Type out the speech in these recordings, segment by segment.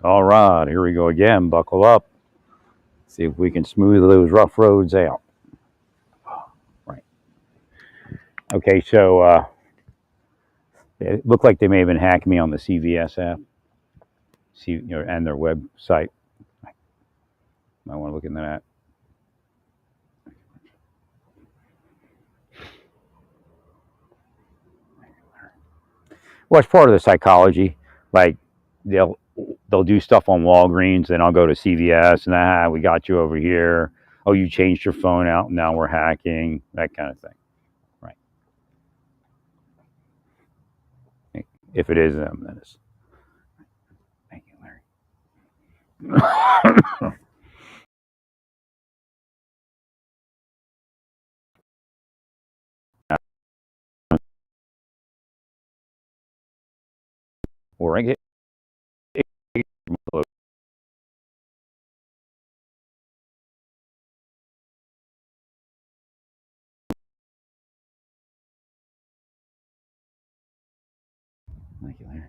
All right, here we go again. Buckle up. See if we can smooth those rough roads out. Right. Okay, so it looked like they may have been hacking me on the CVS app, and their website. I want to look into that. Well, it's part of the psychology. Like they'll they'll do stuff on Walgreens, then I'll go to CVS and we got you over here. Oh, you changed your phone out, now we're hacking. That kind of thing. Right. If it is them, then it's. Thank you, Larry. Or I get. Thank you, Larry.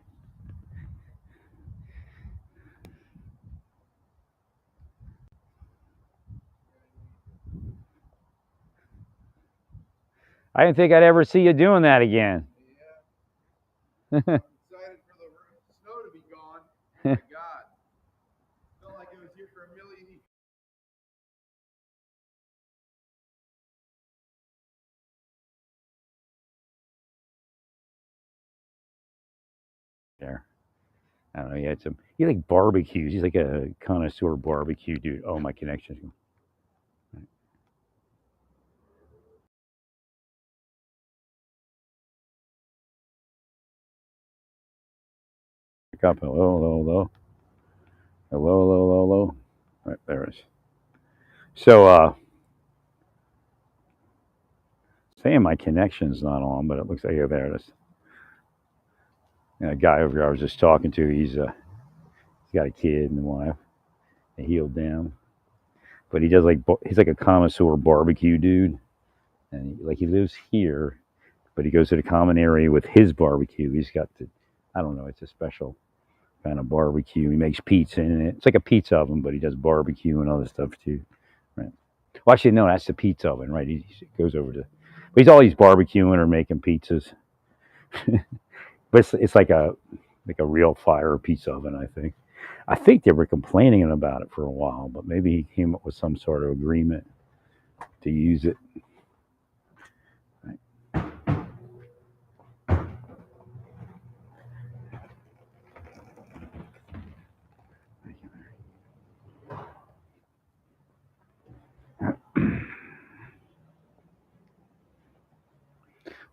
I didn't think I'd ever see you doing that again. Yeah. I'm excited for the snow to be gone. Oh my God. Felt like it was here for a million years. There. I don't know. He like barbecues. He's like a connoisseur barbecue dude. Oh, my connection. Pick up. Hello, hello, hello. Hello, hello, hello, hello. Right, there it is. So, saying my connection's not on, but it looks like, yeah, there it is. And a guy over here I was just talking to, he's got a kid and a wife. They healed down. But he's like a connoisseur barbecue dude. And he lives here, but he goes to the common area with his barbecue. He's got I don't know, it's a special kind of barbecue. He makes pizza in it. It's like a pizza oven, but he does barbecue and other stuff too. Right. Well, actually, no, that's the pizza oven, right? He goes over to, but he's always barbecuing or making pizzas. But it's like a real fire pizza oven, I think. I think they were complaining about it for a while, but maybe he came up with some sort of agreement to use it.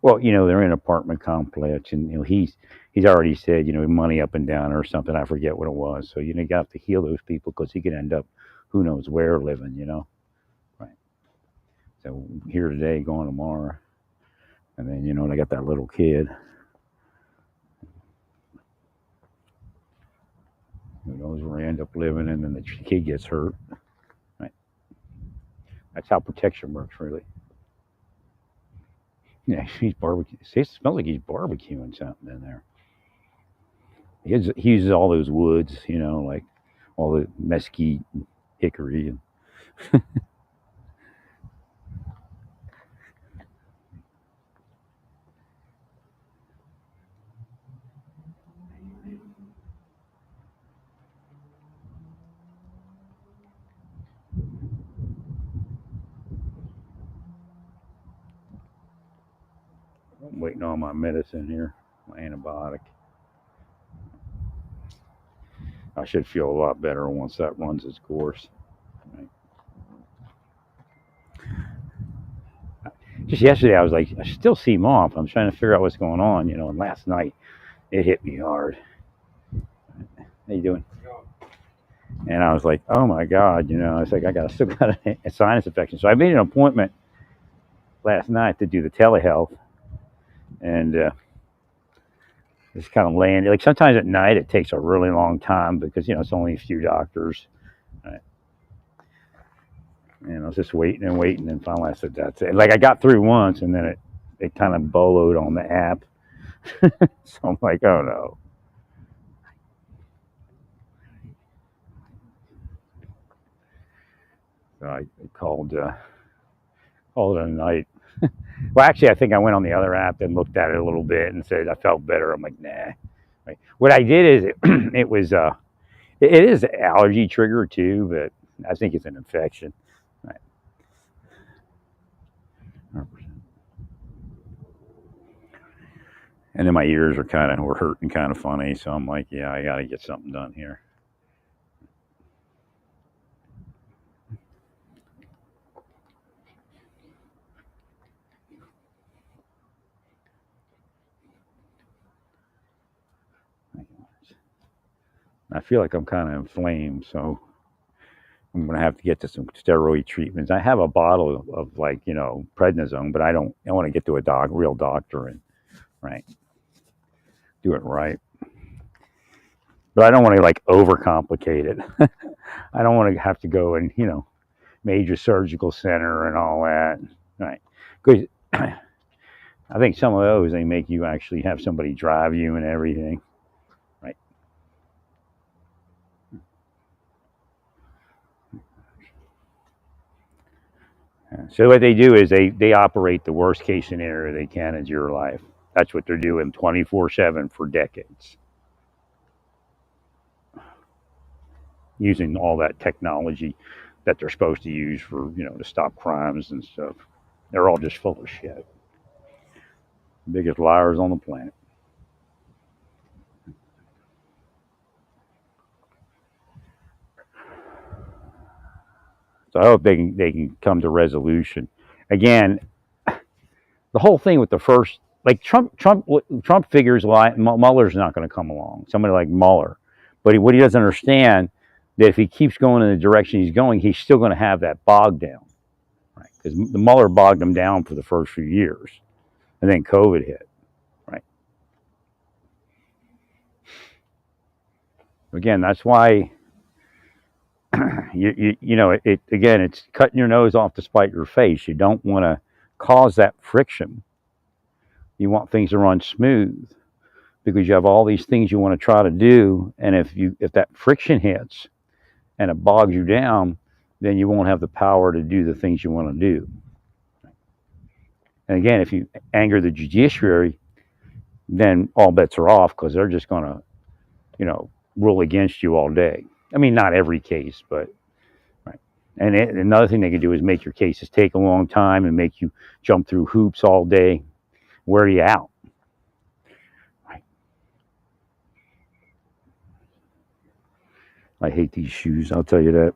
Well, they're in an apartment complex, and he's already said, money up and down or something. I forget what it was. So you got to heal those people because he could end up, who knows where living. Right. So here today, gone tomorrow, and then they got that little kid. Who knows where he end up living, and then the kid gets hurt. Right. That's how protection works, really. Yeah, he's barbecue. See, it smells like he's barbecuing something in there. He uses all those woods, like all the mesquite, and hickory, and I'm waiting on my medicine here, my antibiotic. I should feel a lot better once that runs its course. Right. Just yesterday, I was like, I still seem off. I'm trying to figure out what's going on, And last night, it hit me hard. How you doing? And I was like, oh my god, It's like still got a sinus infection. So I made an appointment last night to do the telehealth, and just kind of laying. Like sometimes at night, it takes a really long time because it's only a few doctors. Right? And I was just waiting and waiting, and finally I said, "That's it." Like I got through once, and then it kind of boloed on the app. So I'm like, "Oh no." So I called it a night. Well, actually, I think I went on the other app and looked at it a little bit and said I felt better. I'm like, nah. Right. What I did is it was it is an allergy trigger too, but I think it's an infection. Right. 100%. And then my ears were hurting kind of funny, so I'm like, yeah, I got to get something done here. I feel like I'm kind of inflamed, so I'm gonna have to get to some steroid treatments. I have a bottle of like prednisone, but I want to get to a real doctor and right do it right. But I don't want to like overcomplicate it. I don't want to have to go and major surgical center and all that. Right? Because I think some of those they make you actually have somebody drive you and everything. Right? So what they do is they operate the worst case scenario they can in your life. That's what they're doing 24/7 for decades, using all that technology that they're supposed to use for to stop crimes and stuff. They're all just full of shit. Biggest liars on the planet. So I hope they can come to resolution. Again, the whole thing with the first, like Trump figures Mueller's not going to come along. Somebody like Mueller, but what he doesn't understand that if he keeps going in the direction he's going, he's still going to have that bogged down, right? Because the Mueller bogged him down for the first few years, and then COVID hit, right? Again, that's why it's cutting your nose off to spite your face. You don't want to cause that friction. You want things to run smooth because you have all these things you want to try to do, and if that friction hits and it bogs you down, then you won't have the power to do the things you want to do. And again, if you anger the judiciary, then all bets are off because they're just going to, rule against you all day. I mean, not every case, but right. And another thing they can do is make your cases take a long time and make you jump through hoops all day. Wear you out. Right. I hate these shoes. I'll tell you that.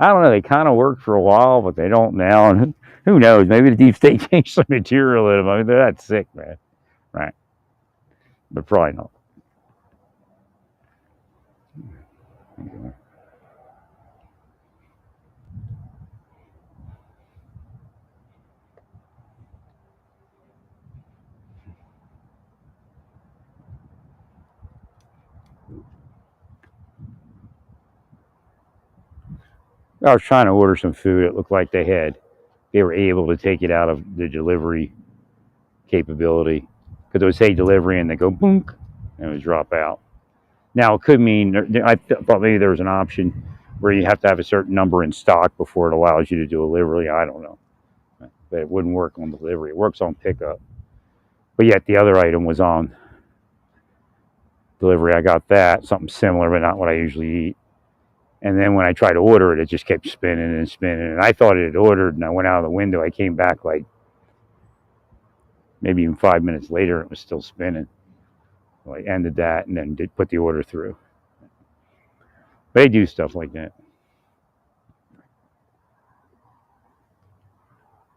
I don't know. They kind of worked for a while, but they don't now. And who knows? Maybe the deep state changed the material in them. I mean, they're that sick, man. Right. But probably not. Okay. I was trying to order some food. It looked like they were able to take it out of the delivery capability because it would say delivery and they go boom and it would drop out. Now it could mean I thought maybe there was an option where you have to have a certain number in stock before it allows you to do a delivery. I don't know, but it wouldn't work on delivery. It works on pickup, but yet the other item was on delivery. I got that something similar, but not what I usually eat. And then when I tried to order it, it just kept spinning and spinning. And I thought it had ordered, and I went out of the window. I came back like maybe even 5 minutes later, it was still spinning. So I ended that and then put the order through. They do stuff like that. I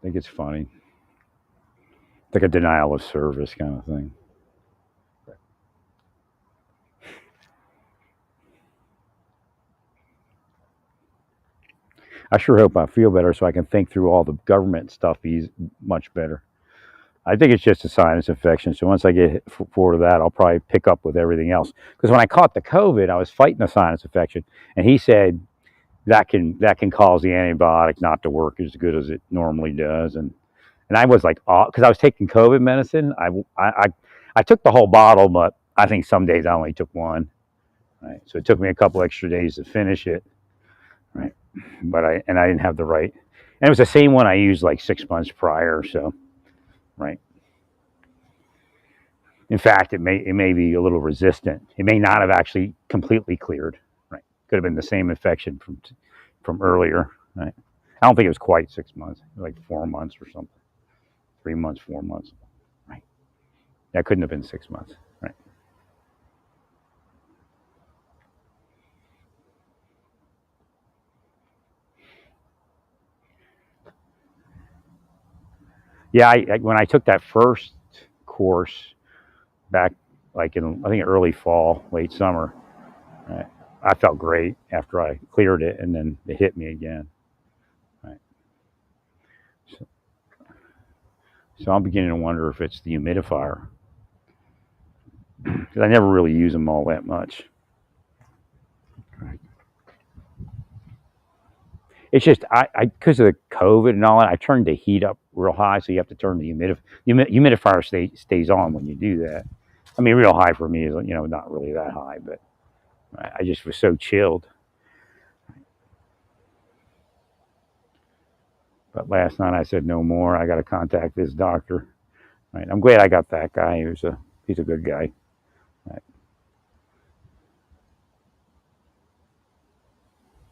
think it's funny. It's like a denial of service kind of thing. I sure hope I feel better so I can think through all the government stuff much better. I think it's just a sinus infection. So once I get forward to that, I'll probably pick up with everything else. Because when I caught the COVID, I was fighting a sinus infection, and he said that can cause the antibiotic not to work as good as it normally does. And I was like, because I was taking COVID medicine. I took the whole bottle, but I think some days I only took one. Right, so it took me a couple extra days to finish it. but I didn't have the right, and it was the same one I used like 6 months prior. So right. In fact, it may be a little resistant. It may not have actually completely cleared. Right. Could have been the same infection from earlier. Right. I don't think it was quite 6 months. Like 4 months or something. 3 months, 4 months. Right. That couldn't have been 6 months. Right. Yeah. When I took that first course back, like in I think early fall, late summer, right, I felt great after I cleared it, and then it hit me again. Right. So, so I'm beginning to wonder if it's the humidifier because I never really use them all that much. It's just I because of the COVID and all that, I turned the heat up real high, so you have to turn the humidifier stays on when you do that. I mean, real high for me is not really that high, but I just was so chilled. But last night I said no more. I got to contact this doctor. Right. I'm glad I got that guy. He's a good guy. Right.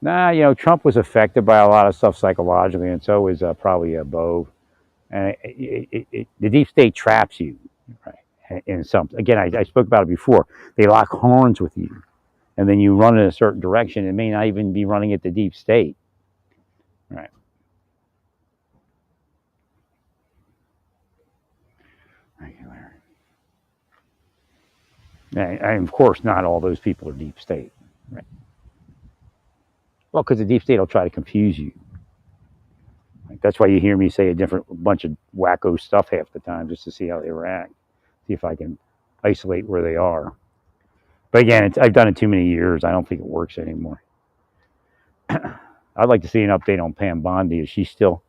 Nah, Trump was affected by a lot of stuff psychologically, and so is probably Bo. And the deep state traps you, right? In some, again, I spoke about it before. They lock horns with you, and then you run in a certain direction. It may not even be running at the deep state, right? And of course, not all those people are deep state, right? Well, because the deep state will try to confuse you. Like, that's why you hear me say a bunch of wacko stuff half the time, just to see how they react, see if I can isolate where they are. But again, I've done it too many years. I don't think it works anymore. I'd like to see an update on Pam Bondi. Is she still?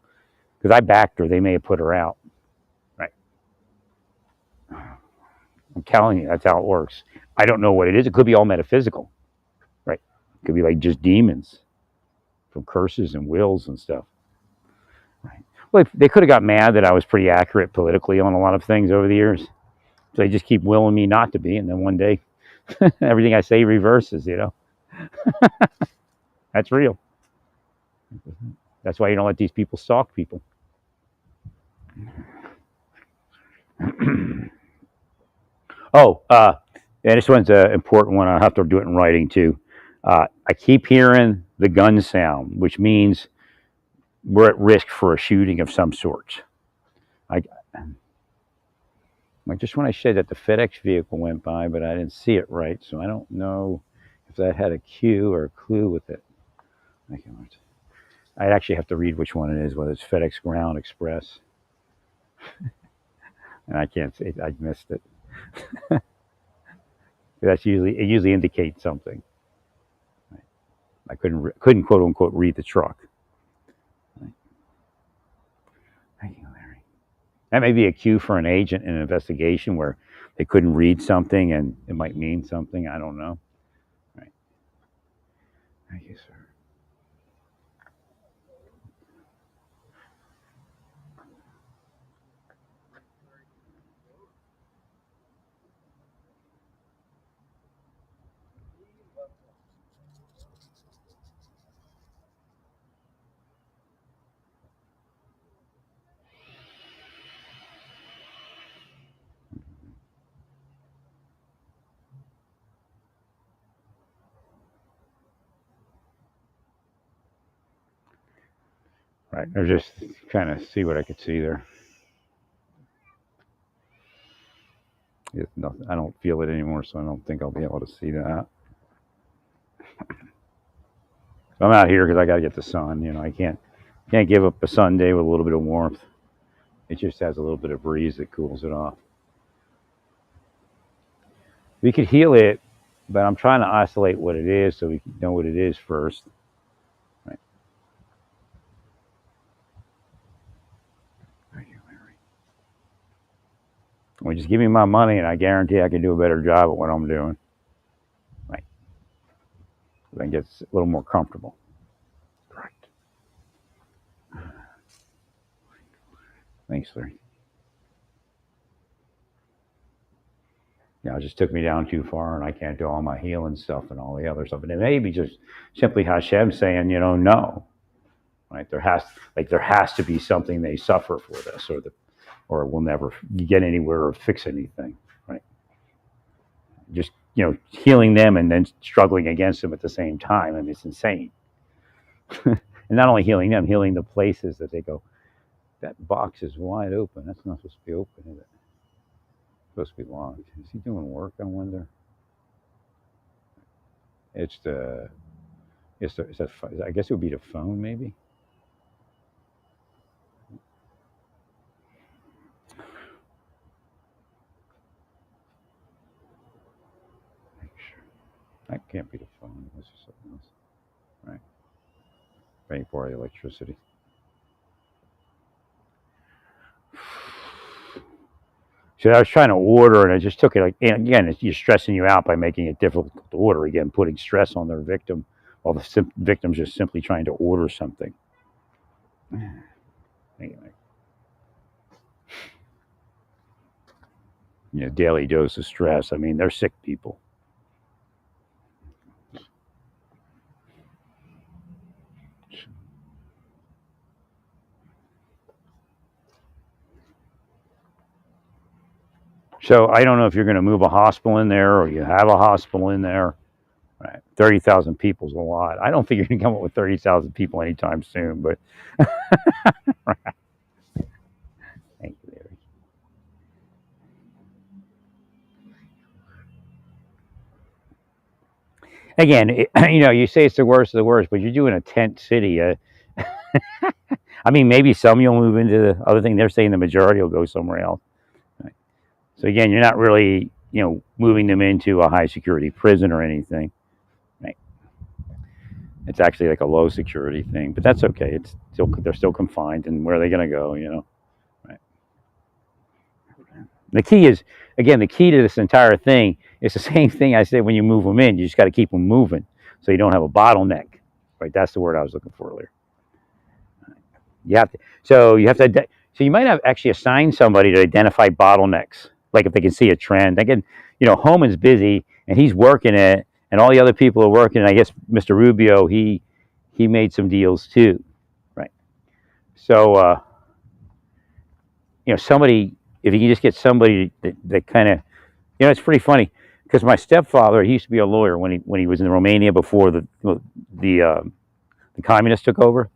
Because I backed her. They may have put her out. Right. I'm telling you, that's how it works. I don't know what it is. It could be all metaphysical. Right. It could be like just demons from curses and wills and stuff. Right. Well, they could have got mad that I was pretty accurate politically on a lot of things over the years. So they just keep willing me not to be, and then one day, everything I say reverses. That's real. That's why you don't let these people stalk people. Oh, yeah, this one's an important one. I'll have to do it in writing too. I keep hearing the gun sound, which means we're at risk for a shooting of some sort. I, like just when I said that the FedEx vehicle went by, but I didn't see it right, so I don't know if that had a cue or a clue with it. I'd actually have to read which one it is, whether it's FedEx Ground Express. And I can't say I missed it. It usually indicates something. I couldn't quote unquote read the truck. Thank you, Larry. That may be a cue for an agent in an investigation where they couldn't read something and it might mean something. I don't know. Right. Thank you, sir. Right. Or just kind of see what I could see there. It's nothing. I don't feel it anymore, so I don't think I'll be able to see that. I'm out here because I got to get the sun. I can't give up a Sunday with a little bit of warmth. It just has a little bit of breeze that cools it off. We could heal it, but I'm trying to isolate what it is so we can know what it is first. Right. Well, just give me my money, and I guarantee I can do a better job at what I'm doing. Right. I can get a little more comfortable. Thanks, Larry. It just took me down too far, and I can't do all my healing stuff and all the other stuff. And it may be just simply Hashem saying, no, right? There has to be something they suffer for this, or we'll never get anywhere or fix anything, right? Just healing them and then struggling against them at the same time. I mean, it's insane. And not only healing them, healing the places that they go, that box is wide open. That's not supposed to be open, is it? It's supposed to be locked. Is he doing work, I wonder? I guess it would be the phone, maybe. That can't be the phone. This is something else, right? Paying for the electricity. So I was trying to order, and I just took it. And again, you're stressing you out by making it difficult to order. Again, putting stress on their victim, while the victim's just simply trying to order something. Anyway, daily dose of stress. I mean, they're sick people. So I don't know if you're going to move a hospital in there, or you have a hospital in there. Right. 30,000 people is a lot. I don't think you're going to come up with 30,000 people anytime soon, but thank you, Larry. Again, you say it's the worst of the worst, but you're doing a tent city. I mean, maybe some you'll move into the other thing. They're saying the majority will go somewhere else. Right. So again, you're not really, moving them into a high security prison or anything. Right. It's actually like a low security thing, but that's okay. They're still confined, and where are they going to go? Right. The key is, again, the key to this entire thing is the same thing I said when you move them in. You just got to keep them moving, so you don't have a bottleneck. Right. That's the word I was looking for earlier. You have to. So you have to. So you might have actually assigned somebody to identify bottlenecks. Like if they can see a trend, again, Homan's busy and he's working it, and all the other people are working. And I guess Mr. Rubio, he made some deals too, right? So somebody, if you can just get somebody that kind of, it's pretty funny because my stepfather, he used to be a lawyer when he was in Romania before the communists took over.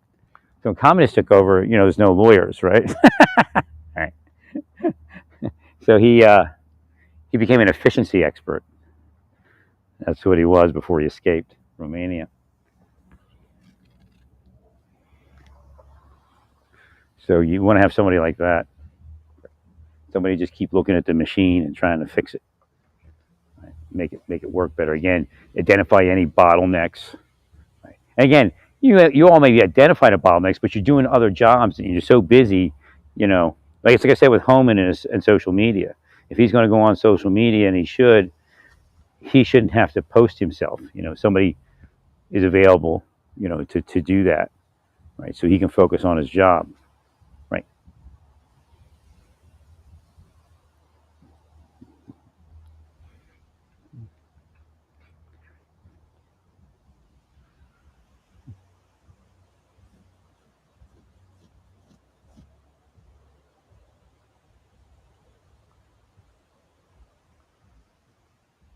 So when communists took over, there's no lawyers, right? Right. So he became an efficiency expert. That's what he was before he escaped Romania. So you want to have somebody like that. Somebody just keep looking at the machine and trying to fix it. Right? Make it work better. Again, identify any bottlenecks. Right? And again, you all maybe identified a bottlenecks, but you're doing other jobs and you're so busy, like I said with Homan and social media. If he's going to go on social media, and he shouldn't have to post himself. Somebody is available, to do that, right? So he can focus on his job, right?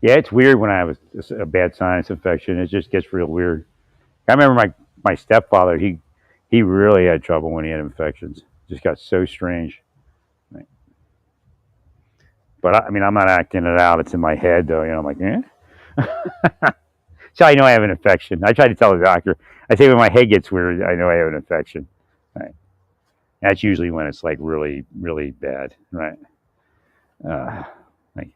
Yeah, it's weird when I have a bad sinus infection. It just gets real weird. I remember my stepfather. He really had trouble when he had infections. It just got so strange. Right? But I mean, I'm not acting it out. It's in my head, though. I'm like, eh. So I know I have an infection. I try to tell the doctor. I say when my head gets weird, I know I have an infection. Right? That's usually when it's like really, really bad. Right? Thank you.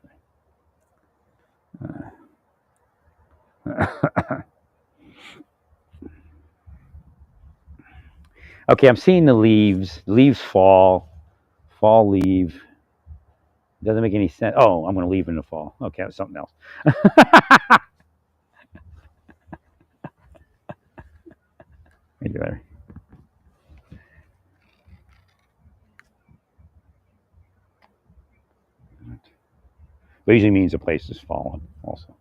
Okay, I'm seeing the leaves. Leaves fall. Fall leave. Doesn't make any sense. Oh, I'm going to leave in the fall. Okay, that's something else. Thank you, Larry. But usually means the place has fallen also.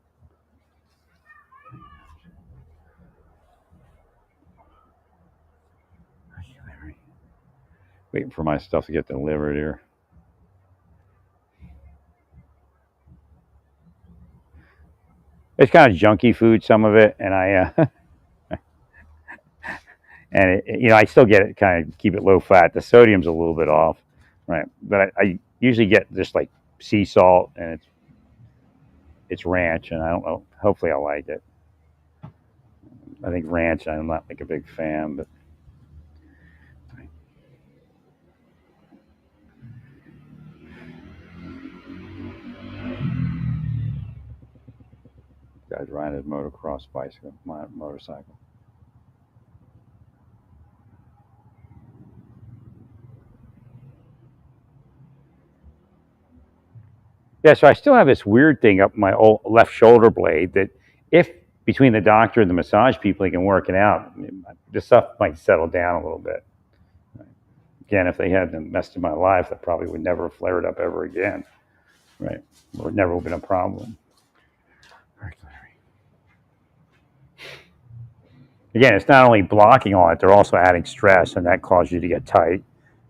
Waiting for my stuff to get delivered here. It's kind of junky food, some of it, and I still get it, kind of keep it low fat. The sodium's a little bit off, right? But I usually get just like sea salt, and it's ranch, and I don't know. Hopefully, I like it. I think ranch. I'm not like a big fan, but guy's riding his motocross bicycle, motorcycle. Yeah, so I still have this weird thing up my old left shoulder blade that if between the doctor and the massage people he can work it out, the stuff might settle down a little bit. Again, if they hadn't messed in my life, that probably would never have flared up ever again, right? Or it never would have been a problem. Again, it's not only blocking all that, they're also adding stress, and that causes you to get tight.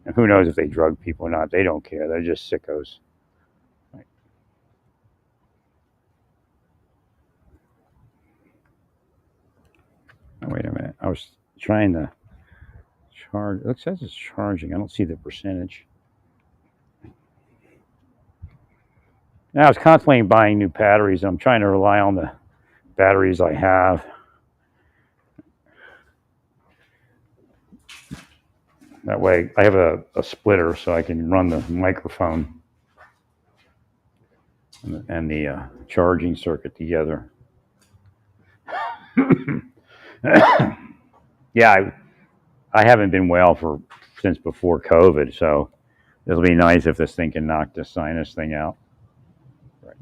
And who knows if they drug people or not? They don't care. They're just sickos. Right. Oh, wait a minute. I was trying to charge. It says it's charging. I don't see the percentage. Now, I was contemplating buying new batteries, and I'm trying to rely on the batteries I have. That way, I have a splitter so I can run the microphone and the charging circuit together. Yeah, I haven't been well since before COVID, so it'll be nice if this thing can knock the sinus thing out. Right.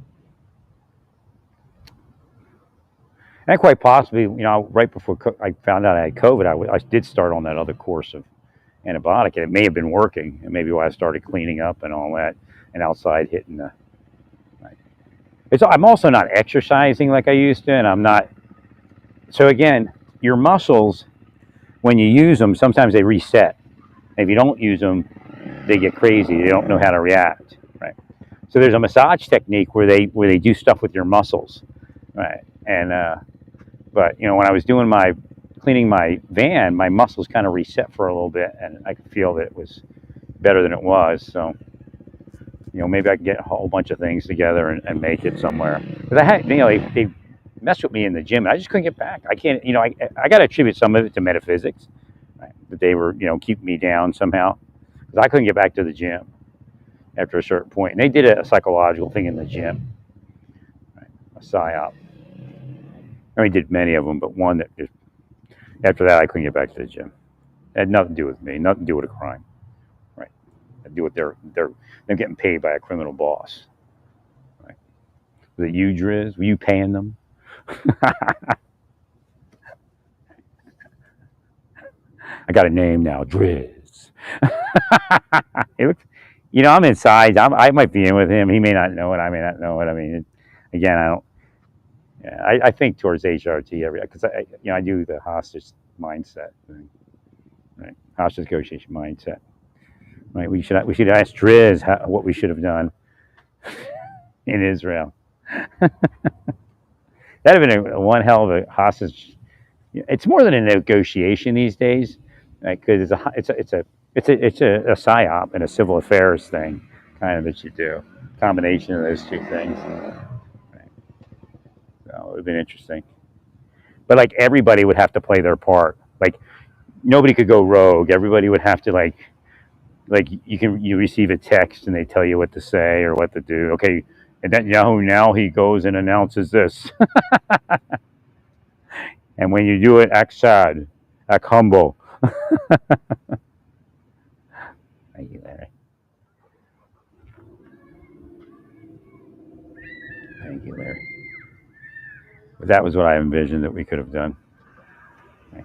And quite possibly, right before I found out I had COVID, I did start on that other course of antibiotic, and it may have been working, and maybe why I started cleaning up and all that, and outside hitting the. I'm also not exercising like I used to, and I'm not. So again, your muscles, when you use them, sometimes they reset. And if you don't use them, they get crazy. They don't know how to react, right? So there's a massage technique where they do stuff with your muscles, right? And but when I was cleaning my van, my muscles kind of reset for a little bit, and I could feel that it was better than it was. So, maybe I can get a whole bunch of things together and make it somewhere. Because I had, they messed with me in the gym, and I just couldn't get back. I can't, I got to attribute some of it to metaphysics, right? That they were, keeping me down somehow. Because I couldn't get back to the gym after a certain point. And they did a psychological thing in the gym, right? A psyop. I mean, did many of them, but one that just, after that, I couldn't get back to the gym. It had nothing to do with me, nothing to do with a crime, right? It had to do with them getting paid by a criminal boss, right? Was it you, Driz? Were you paying them? I got a name now, Driz. I'm inside. I might be in with him. He may not know it. I may not know it. I mean, again, I don't. Yeah, I think towards HRT because I do the hostage mindset thing, right? Hostage negotiation mindset, right? We should ask Driz what we should have done in Israel. That'd have been one hell of a hostage. It's more than a negotiation these days, right? Because it's a psyop and a civil affairs thing, kind of that you do. Combination of those two things. So it would have been interesting. But like everybody would have to play their part. Like nobody could go rogue. Everybody would have to like you receive a text and they tell you what to say or what to do. Okay, and Netanyahu now he goes and announces this. And when you do it, act sad, act humble. Thank you, Larry. Thank you, Larry. But that was what I envisioned that we could have done. Right?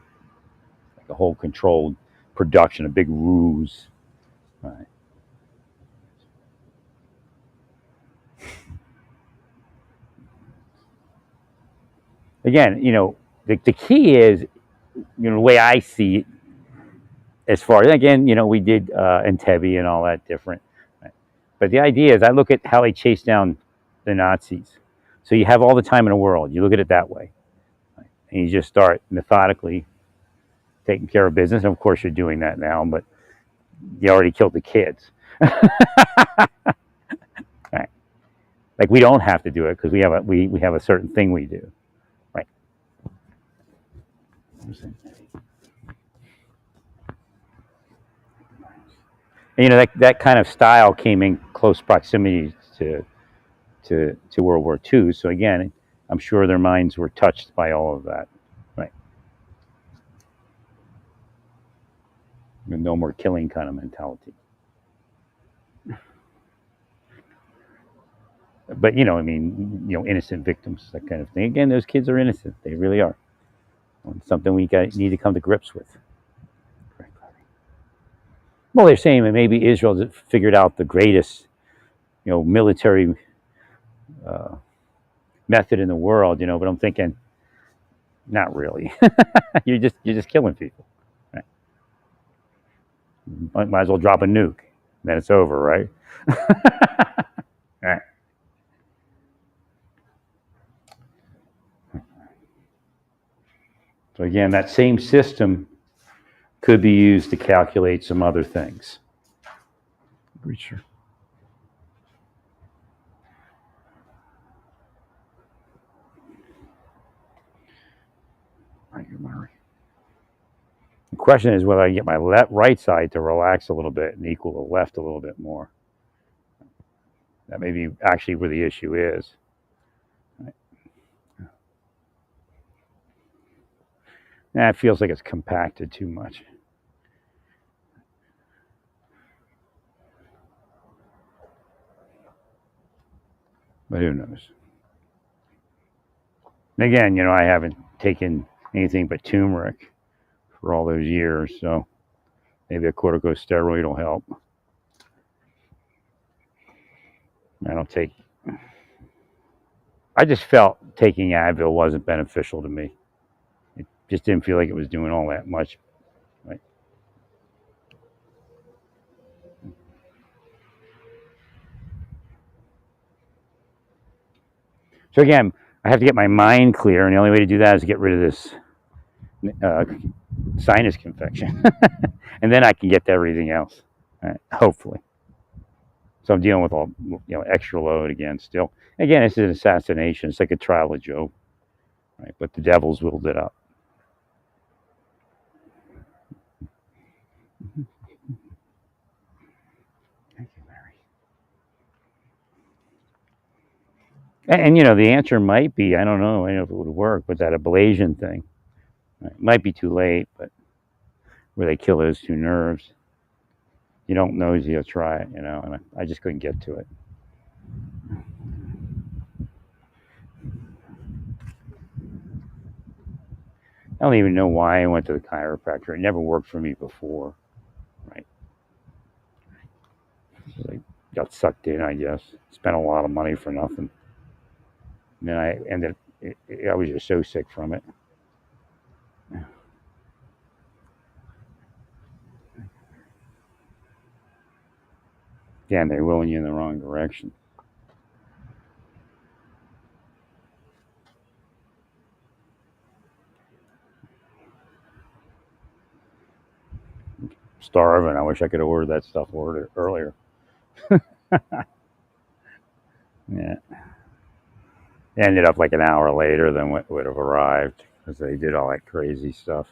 Like a whole controlled production, a big ruse. Right. again, the key is, the way I see it, as far as, again, we did Entebbe and all that different. Right? But the idea is, I look at how they chased down the Nazis. So you have all the time in the world. You look at it that way. Right? And you just start methodically taking care of business. And of course, you're doing that now, but you already killed the kids. Right? Like, we don't have to do it because we have a certain thing we do. Right? And, that kind of style came in close proximity to World War II. So again, I'm sure their minds were touched by all of that. Right? No more killing kind of mentality. But innocent victims, that kind of thing. Again, those kids are innocent; they really are. It's something we need to come to grips with. Well, they're saying that maybe Israel figured out the greatest, military method in the world. But I'm thinking, not really. you're just killing people. Right? Might as well drop a nuke, then it's over, right? Right. So again, that same system could be used to calculate some other things. Sure. The question is whether I can get my right side to relax a little bit and equal the left a little bit more. That may be actually where the issue is. Right. It feels like it's compacted too much. But who knows? And again, I haven't taken anything but turmeric for all those years, so maybe a corticosteroid will help. I just felt taking Advil wasn't beneficial to me. It just didn't feel like it was doing all that much. Right? So again, I have to get my mind clear, and the only way to do that is to get rid of this sinus infection, and then I can get to everything else, right? Hopefully. So I'm dealing with all extra load again. Still, again, it's an assassination. It's like a trial of Job, right? But the devil's whittled it up. Thank you, Mary. And the answer might be, I don't know if it would work, but that ablation thing. Right? It might be too late, but where they kill those two nerves. You don't know until you try it, and I just couldn't get to it. I don't even know why I went to the chiropractor. It never worked for me before, right? So I got sucked in, I guess. Spent a lot of money for nothing. And then I ended. I was just so sick from it. Again, they're willing you in the wrong direction. Starving. I wish I could have ordered that stuff earlier. Yeah. It ended up like an hour later than what would have arrived because they did all that crazy stuff.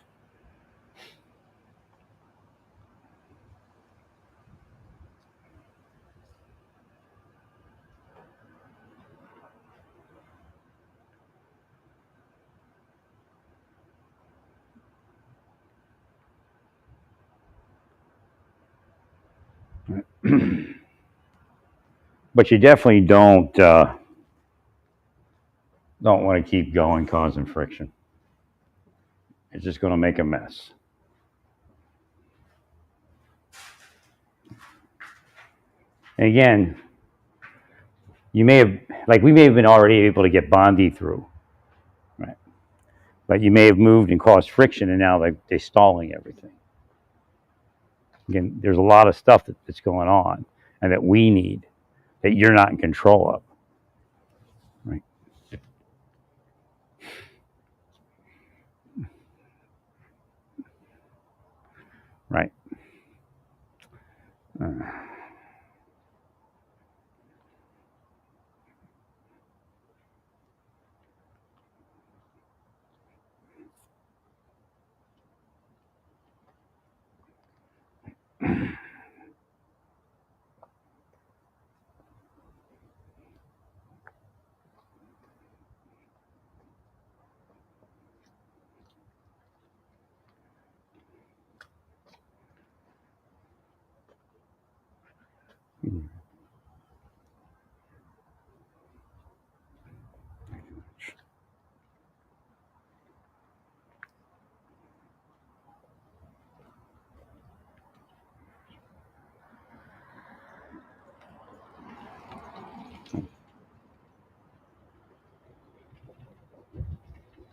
But you definitely don't want to keep going causing friction. It's just going to make a mess. And again, we may have been already able to get Bondi through, right? but you may have moved and caused friction, and now they're stalling everything. Again, there's a lot of stuff that's going on, and that we need, that you're not in control of. Right. Right.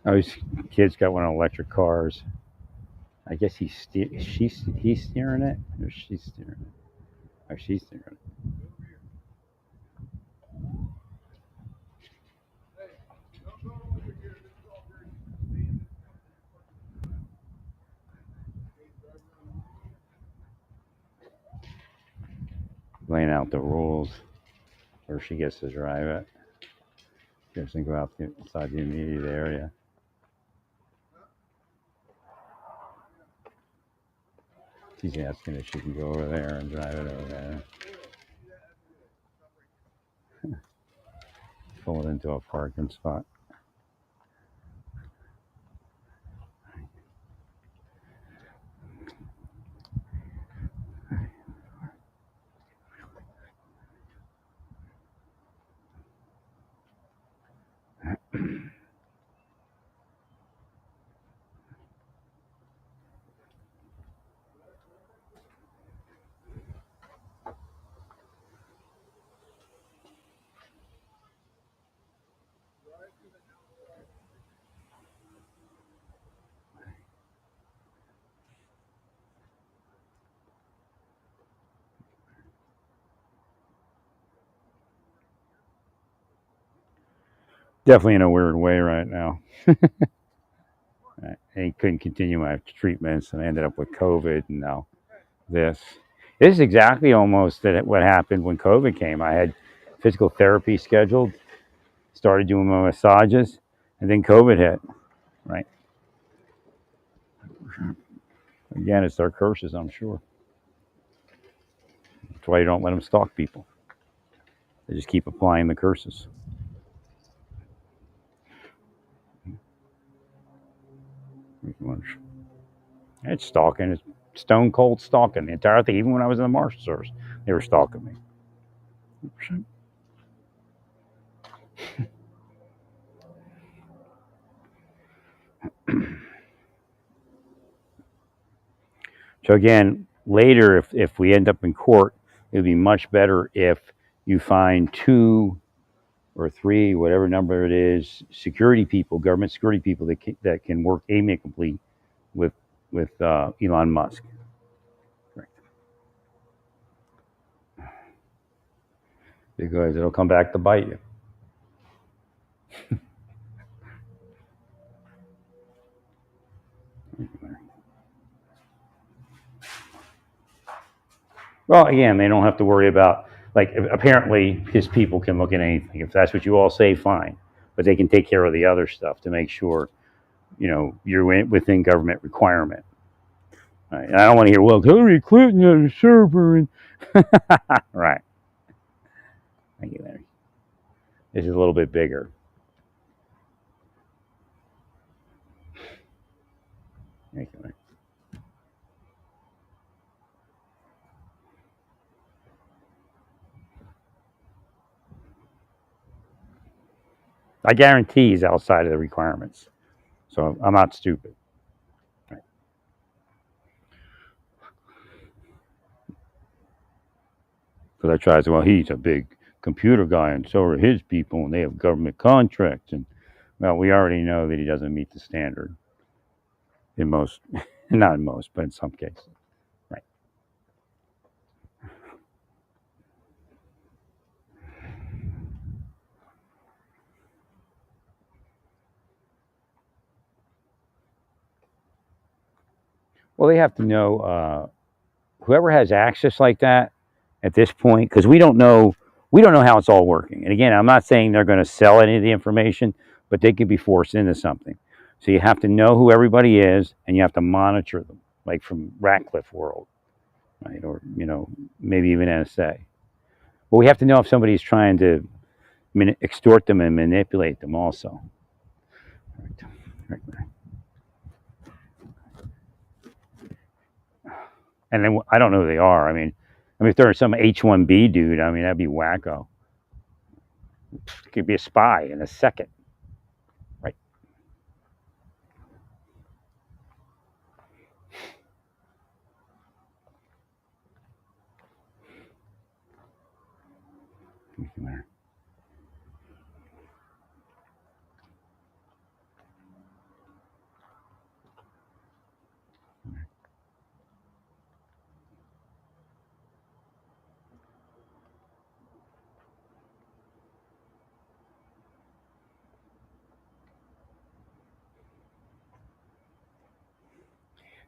Oh, his kid's got one of electric cars. I guess he's steering it, or she's steering it, or she's steering it. Laying out the rules, or she gets to drive it. She doesn't go outside the immediate area. She's asking if she can go over there and drive it over there. Pull it into a parking spot. Definitely in a weird way right now. I couldn't continue my treatments, and I ended up with COVID, and now this. This is exactly almost what happened when COVID came. I had physical therapy scheduled, started doing my massages, and then COVID hit. Right. Again, it's their curses, I'm sure. That's why you don't let them stalk people. They just keep applying the curses. It's stalking. It's stone cold stalking. The entire thing. Even when I was in the Marshal Service, they were stalking me. So again, later, if we end up in court, it would be much better if you find 2 or 3, whatever number it is, security people, government security people that can work amicably with Elon Musk. Right. Because it'll come back to bite you. Well, again, they don't have to worry about, like, apparently his people can look at anything. If that's what you all say, fine. But they can take care of the other stuff to make sure, you're within government requirement. Right. And I don't want to hear, well, Hillary Clinton had a server. And right. Thank you, Larry. This is a little bit bigger. Thank you, Larry. I guarantee he's outside of the requirements. So I'm not stupid. Right. Because I try to say, well, he's a big computer guy, and so are his people, and they have government contracts. And Well, we already know that he doesn't meet the standard in most, not in most, but in some cases. Right. Well, they have to know whoever has access like that at this point, because we don't know how it's all working. And again, I'm not saying they're going to sell any of the information, but they could be forced into something. So you have to know who everybody is, and you have to monitor them, like from Ratcliffe World, right? Or maybe even NSA. But we have to know if somebody's trying to extort them and manipulate them, also. Right. And then I don't know who they are. If they're some H-1B dude, that'd be wacko. It could be a spy in a second, right?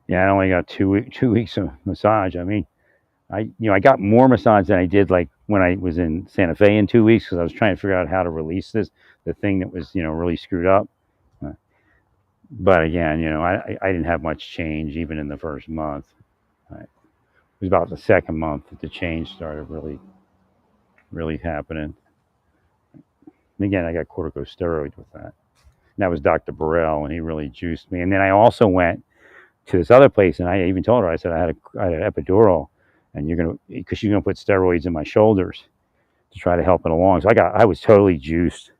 Yeah, I only got 2 weeks of massage. I got more massage than I did like when I was in Santa Fe in 2 weeks, because I was trying to figure out how to release the thing that was really screwed up. Uh, But again, I didn't have much change even in the first month. It was about the second month that the change started really happening. And again, I got corticosteroids with that. And that was Dr. Burrell, and he really juiced me. And then I also went to this other place, and I even told her, I said I had an epidural, and because you're gonna put steroids in my shoulders to try to help it along. So I was totally juiced,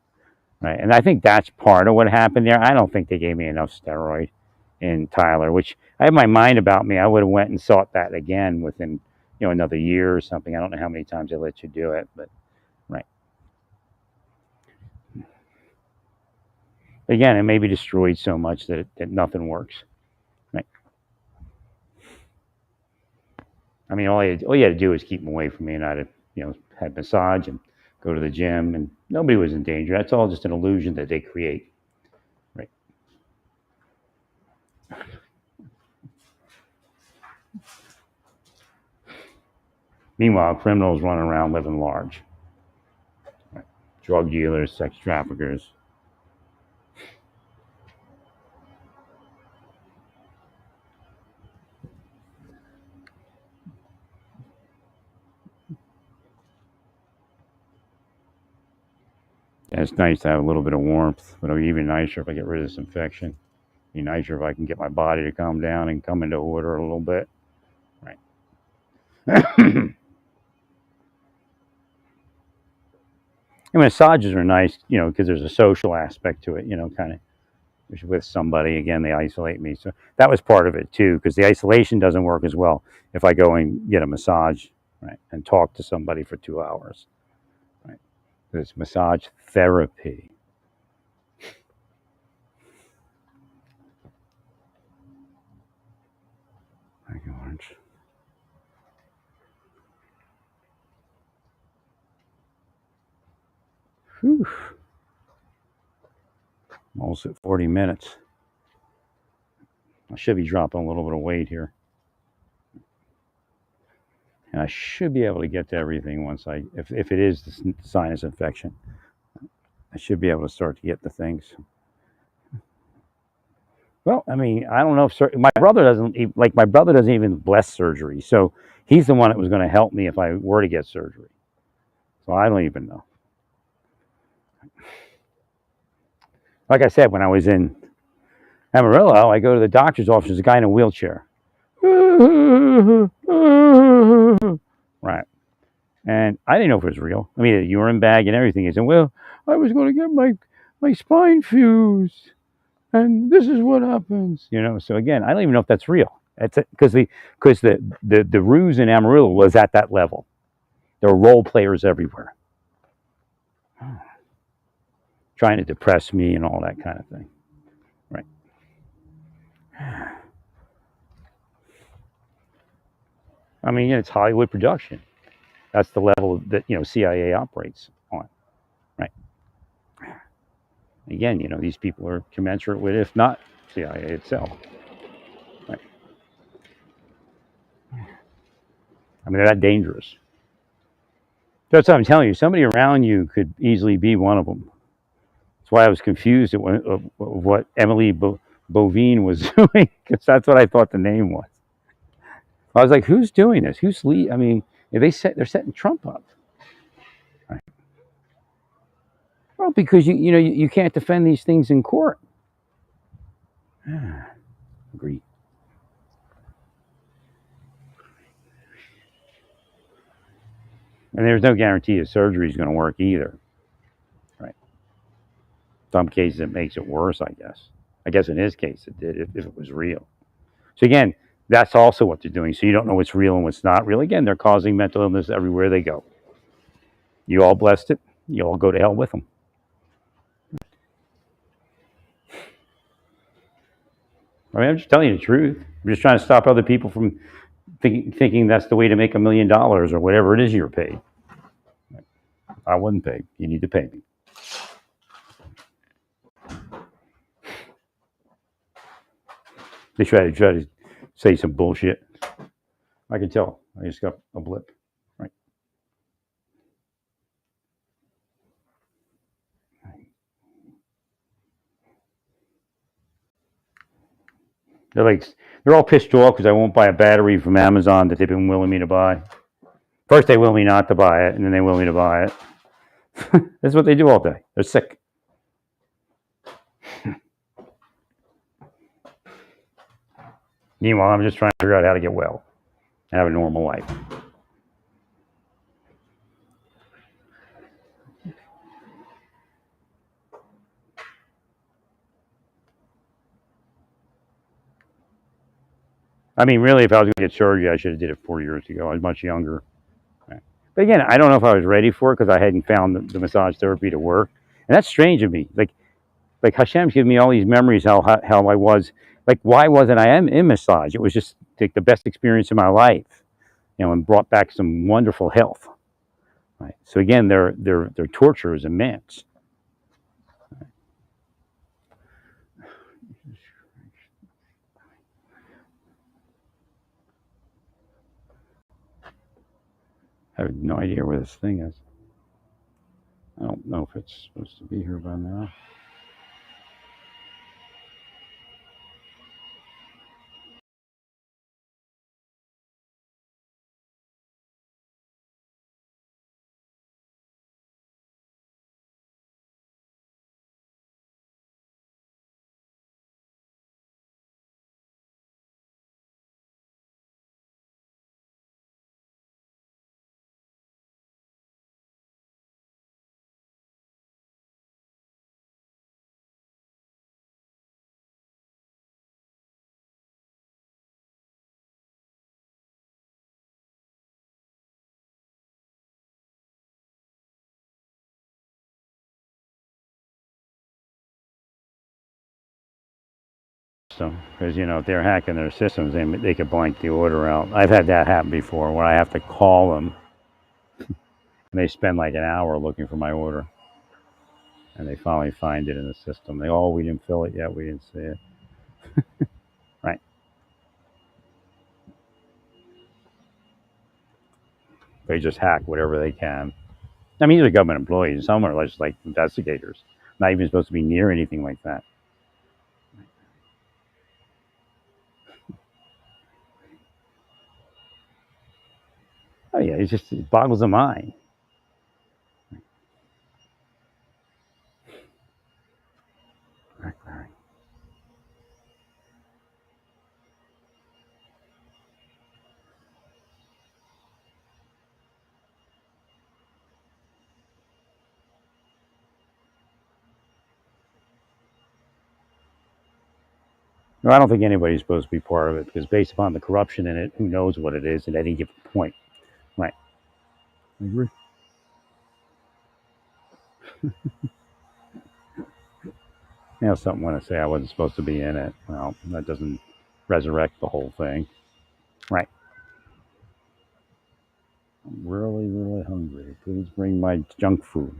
right? And I think that's part of what happened there. I don't think they gave me enough steroid in Tyler, which I have my mind about me. I would have went and sought that again within another year or something. I don't know how many times they let you do it, but right. Again, it may be destroyed so much that nothing works. Right. All you had to do was keep them away from me, and I'd have, had massage and go to the gym, and nobody was in danger. That's all just an illusion that they create. Right. Meanwhile, criminals running around living large. Right. Drug dealers, sex traffickers. Yeah, it's nice to have a little bit of warmth, but it'll be even nicer if I get rid of this infection. It'd be nicer if I can get my body to calm down and come into order a little bit. Right. And massages are nice, because there's a social aspect to it, kind of with somebody. Again, they isolate me. So that was part of it too, because the isolation doesn't work as well if I go and get a massage, right, and talk to somebody for 2 hours. Right. It's massage therapy. Thank you, Orange. Whew. Almost at 40 minutes. I should be dropping a little bit of weight here. And I should be able to get to everything once if it is the sinus infection, I should be able to start to get the things. Well, I don't know if my brother doesn't even bless surgery. So he's the one that was going to help me if I were to get surgery. So I don't even know. Like I said, when I was in Amarillo, I go to the doctor's office. There's a guy in a wheelchair. Right. And I didn't know if it was real. A urine bag and everything. He said, well, I was going to get my spine fused, and this is what happens. So again, I don't even know if that's real. That's because the ruse in Amarillo was at that level. There were role players everywhere. trying to depress me and all that kind of thing. Right. I mean, it's Hollywood production. That's the level that CIA operates on. Right. Again, these people are commensurate with, if not CIA itself. Right. I mean, they're that dangerous. That's what I'm telling you. Somebody around you could easily be one of them. That's why I was confused at what Emily Bovine was doing, because that's what I thought the name was. I was like, who's doing this? Who's lead? I mean, they're setting Trump up. Right. Well, because you can't defend these things in court. Agreed. And there's no guarantee a surgery is going to work either. Right. Some cases it makes it worse, I guess. I guess in his case it did, if it was real. So again, that's also what they're doing. So you don't know what's real and what's not real. Again, they're causing mental illness everywhere they go. You all blessed it. You all go to hell with them. I mean, I'm just telling you the truth. I'm just trying to stop other people from thinking that's the way to make $1 million or whatever it is you're paid. I wasn't paid. You need to pay me. They try to say some bullshit. I can tell. I just got a blip. Right. They're all pissed off because I won't buy a battery from Amazon that they've been willing me to buy. First they will me not to buy it, and then they will me to buy it. That's what they do all day. They're sick. Meanwhile, I'm just trying to figure out how to get well and have a normal life. I mean, really, if I was going to get surgery, I should have did it 4 years ago. I was much younger. But again, I don't know if I was ready for it because I hadn't found the massage therapy to work. And that's strange of me. Like Hashem's given me all these memories how I was. Like, why wasn't I in massage? It was just like the best experience of my life, and brought back some wonderful health. Right. So again, their torture is immense. I have no idea where this thing is. I don't know if it's supposed to be here by now. So, because if they're hacking their systems, they could blank the order out. I've had that happen before, where I have to call them, and they spend like an hour looking for my order, and they finally find it in the system. We didn't fill it yet. We didn't see it. Right. They just hack whatever they can. I mean, these are government employees. Some are just like investigators, not even supposed to be near anything like that. Oh yeah, it boggles the mind. Right. No, I don't think anybody's supposed to be part of it because based upon the corruption in it, who knows what it is at any given point. Right. I agree. You know, something when I say I wasn't supposed to be in it. Well, that doesn't resurrect the whole thing. Right. I'm really, really hungry. Please bring my junk food.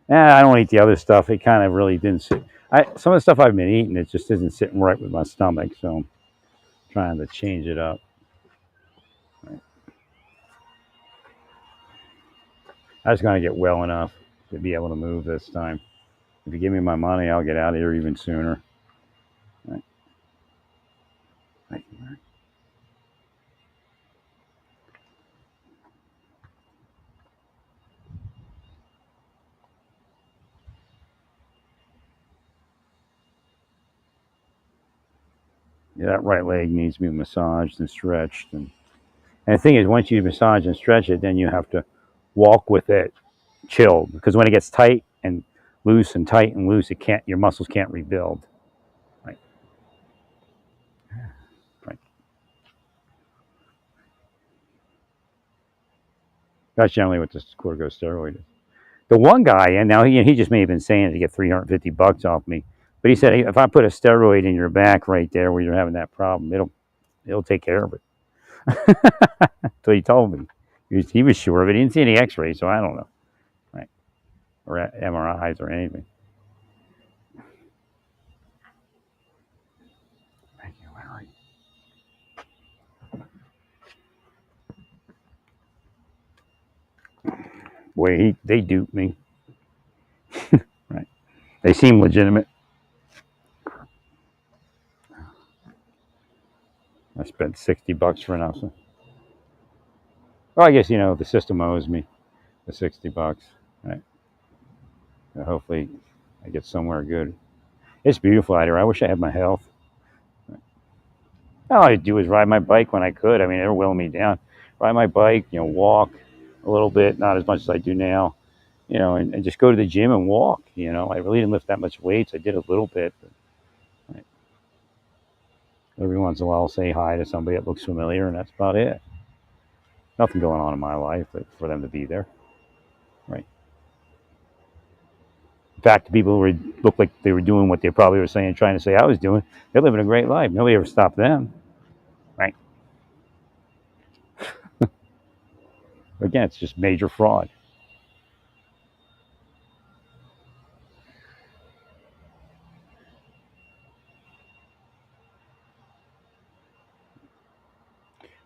I don't eat the other stuff. It kind of really didn't sit. Some of the stuff I've been eating, it just isn't sitting right with my stomach. So I'm trying to change it up. Right. I just gotta get well enough to be able to move this time. If you give me my money, I'll get out of here even sooner. Right. Thank you, Mary. Yeah, that right leg needs to be massaged and stretched. And the thing is, once you massage and stretch it, then you have to walk with it chilled because when it gets tight and loose and tight and loose, it can't. Your muscles can't rebuild. Right. Right. That's generally what this corticosteroid is. The one guy, and now he just may have been saying it to get $350 off me, but he said, hey, if I put a steroid in your back right there where you're having that problem, it'll take care of it. So he told me. He was sure of it. He didn't see any X-rays, so I don't know, right? Or MRIs or anything. Thank you, Larry. Boy, they duped me. Right? They seem legitimate. I spent $60 for nothing. Well, I guess the system owes me the $60. Right? So hopefully, I get somewhere good. It's beautiful out here. I wish I had my health. All I do is ride my bike when I could. I mean, they're willing me down. Ride my bike, walk a little bit, not as much as I do now, and just go to the gym and walk. I really didn't lift that much weights. I did a little bit. But, right. Every once in a while, I'll say hi to somebody that looks familiar, and that's about it. Nothing going on in my life but for them to be there. Right. In fact, the people who looked like they were doing what they probably were trying to say I was doing, they're living a great life. Nobody ever stopped them. Right. Again, it's just major fraud.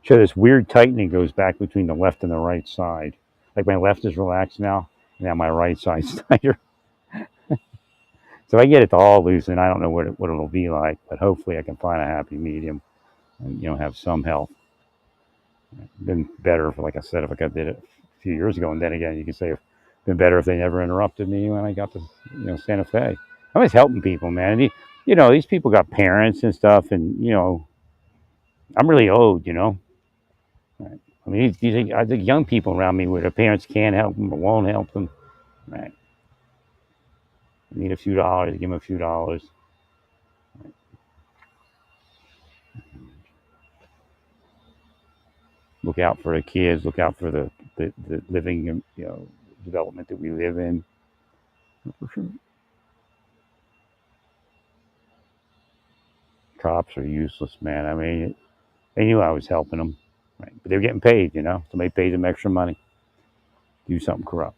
So this weird tightening goes back between the left and the right side. Like my left is relaxed now my right side's tighter. So I get it to all loosen. I don't know what it'll be like, but hopefully I can find a happy medium and have some help. Been better, for, like I said, if I did it a few years ago, and then again, you can say it's been better if they never interrupted me when I got to Santa Fe. I'm just helping people, man. These people got parents and stuff, and I'm really old. Right. I mean, I think young people around me where their parents can't help them or won't help them. Right. Need a few dollars, give them a few dollars. Look out for the kids. Look out for the living, development that we live in. Cops are useless, man. I mean, they knew I was helping them, right? But they were getting paid. Somebody paid them extra money. Do something corrupt.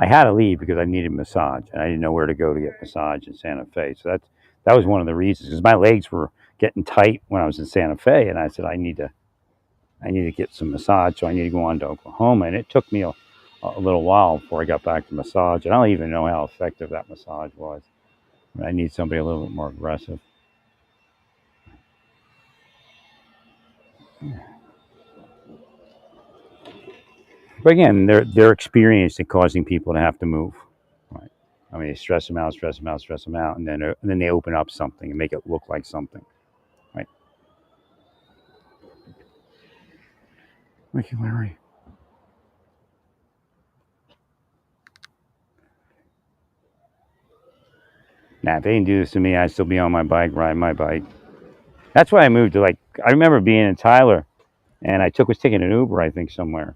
I had to leave because I needed a massage, and I didn't know where to go to get massage in Santa Fe. So that was one of the reasons because my legs were getting tight when I was in Santa Fe, and I said I need to get some massage, so I need to go on to Oklahoma. And it took me a little while before I got back to massage. And I don't even know how effective that massage was. I need somebody a little bit more aggressive. But again, they're experienced at causing people to have to move. Right. I mean, they stress them out, stress them out, stress them out, and then they open up something and make it look like something. Right? Thank you, Larry. Now, if they didn't do this to me, I'd still be on my bike, riding my bike. That's why I moved to, like, I remember being in Tyler, and was taking an Uber, I think, somewhere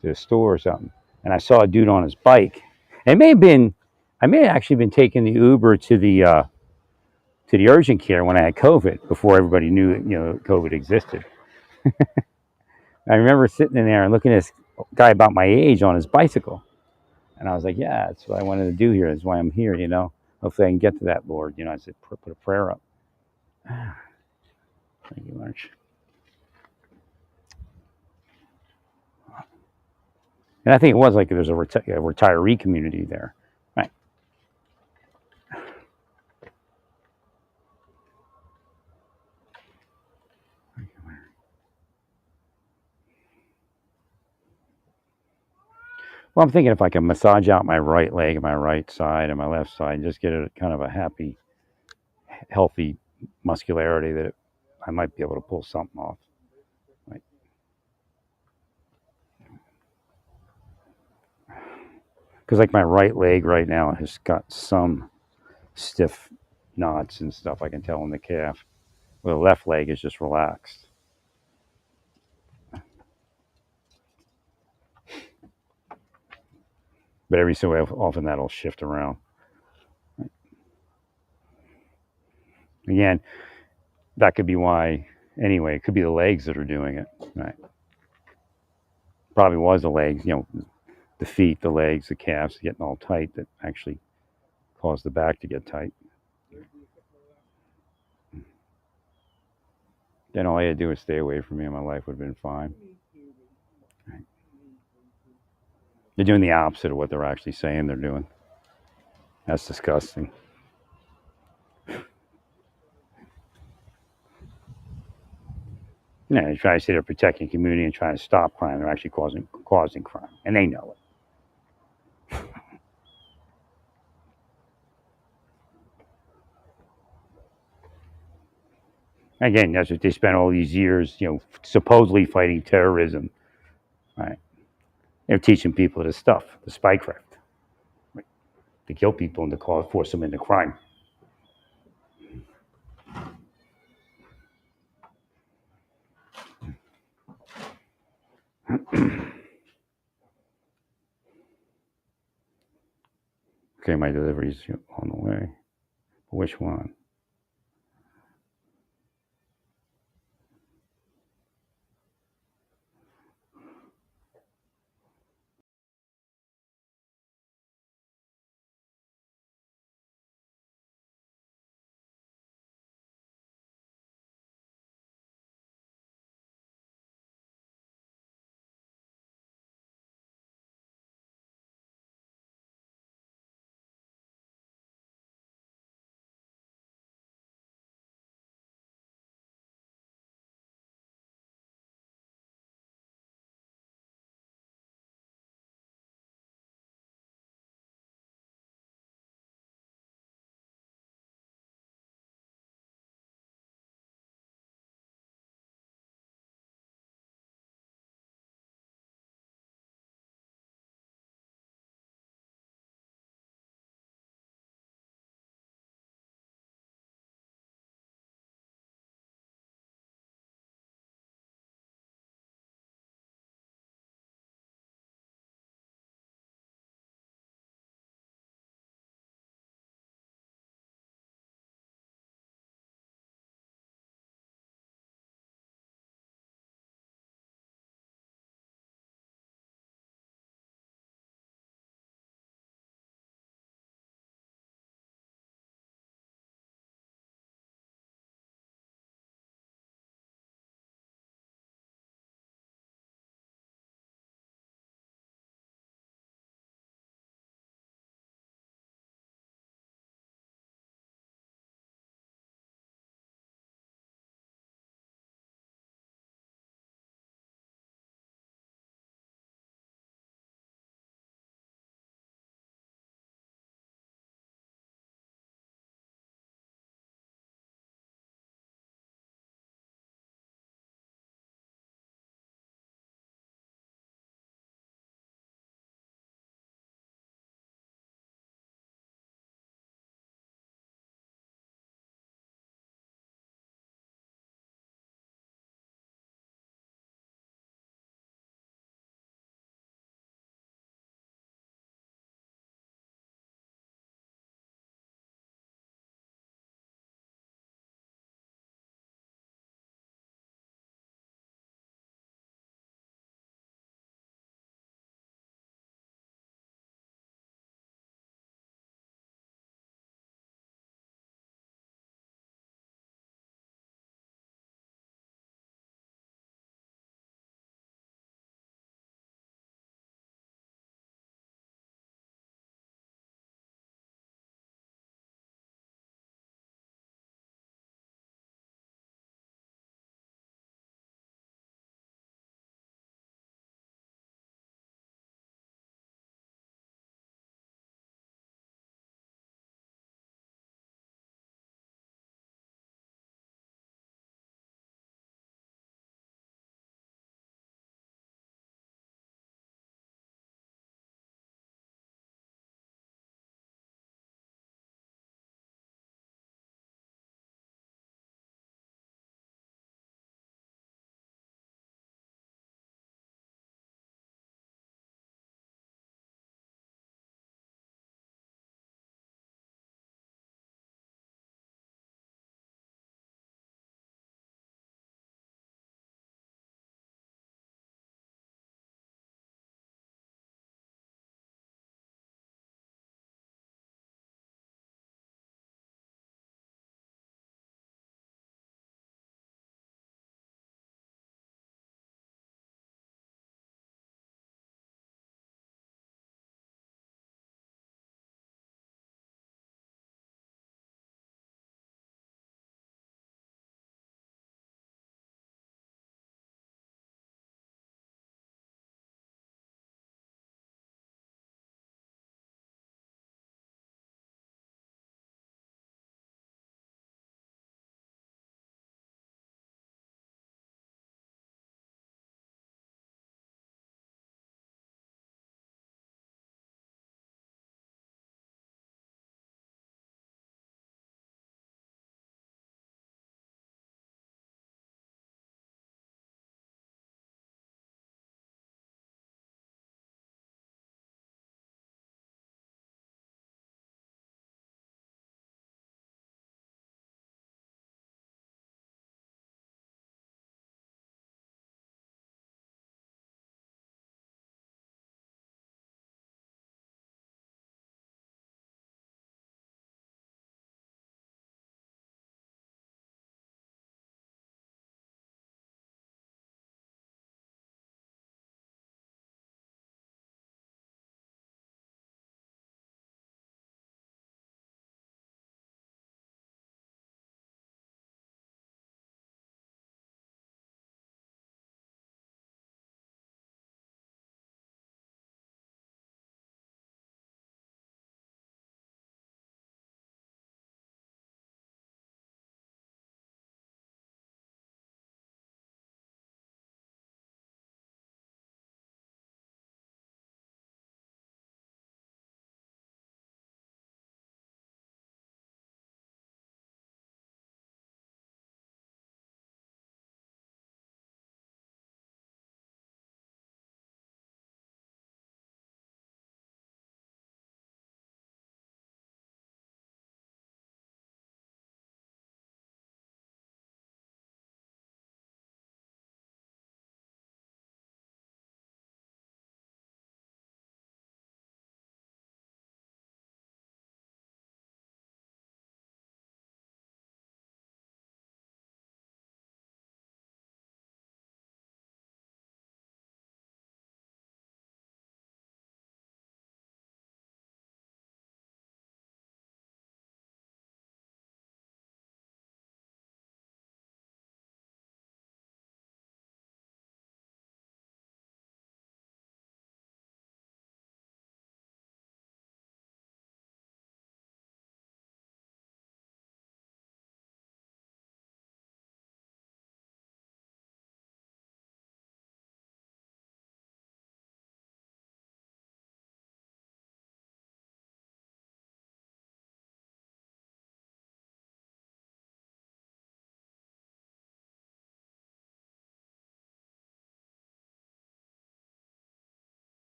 to a store or something, and I saw a dude on his bike. It may have been, I may have actually been taking the Uber to the urgent care when I had COVID, before everybody knew COVID existed. I remember sitting in there and looking at this guy about my age on his bicycle, and I was like, "Yeah, that's what I wanted to do here. That's why I'm here. Hopefully I can get to that, Lord." I said, "Put a prayer up." Thank you, March. And I think it was like there's a retiree community there, right? Well, I'm thinking if I can massage out my right leg and my right side and my left side, and just get a kind of a happy, healthy muscularity, that I might be able to pull something off. Right? Because like my right leg right now has got some stiff knots and stuff. I can tell in the calf. Well, the left leg is just relaxed. But every so often that'll shift around. Again, that could be why. Anyway, it could be the legs that are doing it. Right? Probably was the legs. The feet, the legs, the calves getting all tight that actually caused the back to get tight. Then all I had to do was stay away from me, and my life would have been fine. Right? They're doing the opposite of what they're actually saying they're doing. That's disgusting. They try to say they're protecting the community and trying to stop crime. They're actually causing crime, and they know it. Again, that's what they spent all these years, supposedly fighting terrorism. Right? They're teaching people this stuff, the spycraft, right? To kill people and to force them into crime. Okay, my delivery's on the way. Which one?